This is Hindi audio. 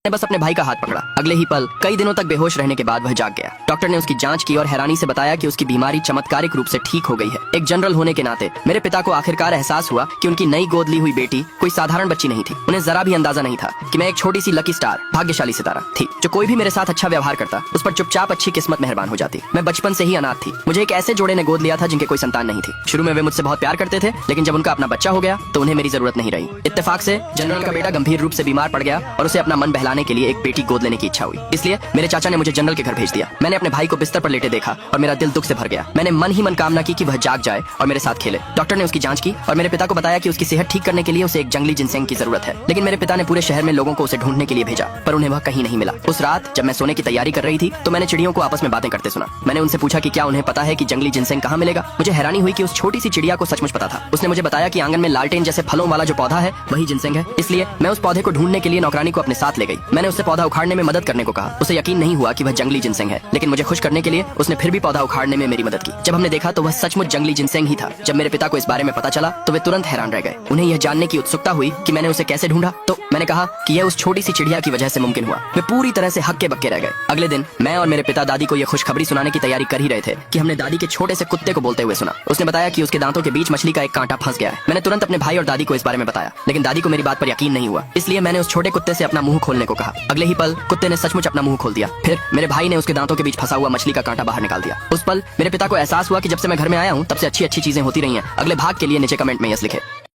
ने बस अपने भाई का हाथ पकड़ा। अगले ही पल कई दिनों तक बेहोश रहने के बाद वह जाग गया। डॉक्टर ने उसकी जांच की और हैरानी से बताया कि उसकी बीमारी चमत्कारिक रूप से ठीक हो गई है। एक जनरल होने के नाते मेरे पिता को आखिरकार एहसास हुआ कि उनकी नई गोद ली हुई बेटी कोई साधारण बच्ची नहीं थी। उन्हें जरा भी अंदाजा नहीं था कि मैं एक छोटी सी लकी स्टार, भाग्यशाली सितारा थी, जो कोई भी मेरे साथ अच्छा व्यवहार करता उस पर चुपचाप अच्छी किस्मत मेहरबान हो जाती। मैं बचपन से ही अनाथ थी। मुझे एक ऐसे जोड़े ने गोद लिया था जिनके कोई संतान नहीं थी। शुरू में वे मुझसे बहुत प्यार करते थे, लेकिन जब उनका अपना बच्चा हो गया तो उन्हें मेरी जरूरत नहीं रही। इत्तेफाक से जनरल का बेटा गंभीर रूप से बीमार पड़ गया और उसे अपना मन बहलाने के लिए एक बेटी गोद लेने की इच्छा हुई। इसलिए मेरे चाचा ने मुझे जनरल के घर भेज दिया। मैंने अपने भाई को बिस्तर पर लेटे देखा और मेरा दिल दुख से भर गया। मैंने मन ही मन कामना की कि वह जाग जाए और मेरे साथ खेले। डॉक्टर ने उसकी जांच की और मेरे पिता को बताया कि उसकी सेहत ठीक करने के लिए उसे एक जंगली जिनसेंग की जरूरत है। लेकिन मेरे पिता ने पूरे शहर में लोगों को उसे ढूंढने के लिए भेजा, पर उन्हें वह कहीं नहीं मिला। उस रात जब मैं सोने की तैयारी कर रही थी तो मैंने चिड़ियों को आपस में बातें करते सुना। मैंने उनसे पूछा कि क्या उन्हें पता है कि जंगली जिनसेंग कहाँ मिलेगा। मुझे हैरानी हुई कि उस छोटी सी चिड़िया को सचमुच पता था। उसने मुझे बताया कि आंगन में लालटेन जैसे फलों वाला जो पौधा है वही जिनसेंग है। इसलिए मैं उस पौधे को ढूंढने के लिए नौकरानी को अपने साथ ले गई। मैंने उससे पौधा उखाड़ने में मदद करने को कहा। उसे यकीन नहीं हुआ कि वह जंगली जिनसेंग है, लेकिन मुझे खुश करने के लिए उसने फिर भी पौधा उखाड़ने में मेरी मदद की। जब हमने देखा तो वह सचमुच जंगली जिनसेंग ही था। जब मेरे पिता को इस बारे में पता चला तो वे तुरंत हैरान रह गए। उन्हें यह जानने की उत्सुकता हुई कि मैंने उसे कैसे ढूंढा। तो मैंने कहा कि यह उस छोटी सी चिड़िया की वजह से मुमकिन हुआ। वे पूरी तरह से हक्के बक्के रह गए। अगले दिन मैं और मेरे पिता दादी को यह खुशखबरी सुनाने की तैयारी कर ही रहे थे कि हमने दादी के छोटे से कुत्ते को बोलते हुए सुना। उसने बताया कि उसके दांतों के बीच मछली का एक कांटा फंस गया है। मैंने तुरंत अपने भाई और दादी को इस बारे में बताया, लेकिन दादी को मेरी बात पर यकीन नहीं हुआ। इसलिए मैंने उस छोटे कुत्ते से अपना मुंह खोलने को कहा। अगले ही पल कुत्ते ने सचमुच अपना मुंह खोल दिया। फिर मेरे भाई ने उसके दांतों के बीच फंसा हुआ मछली का कांटा बाहर निकाल दिया। उस पल मेरे पिता को एहसास हुआ कि जब से मैं घर में आया हूँ तब से अच्छी अच्छी चीजें होती रही हैं। अगले भाग के लिए नीचे कमेंट में यस लिखे।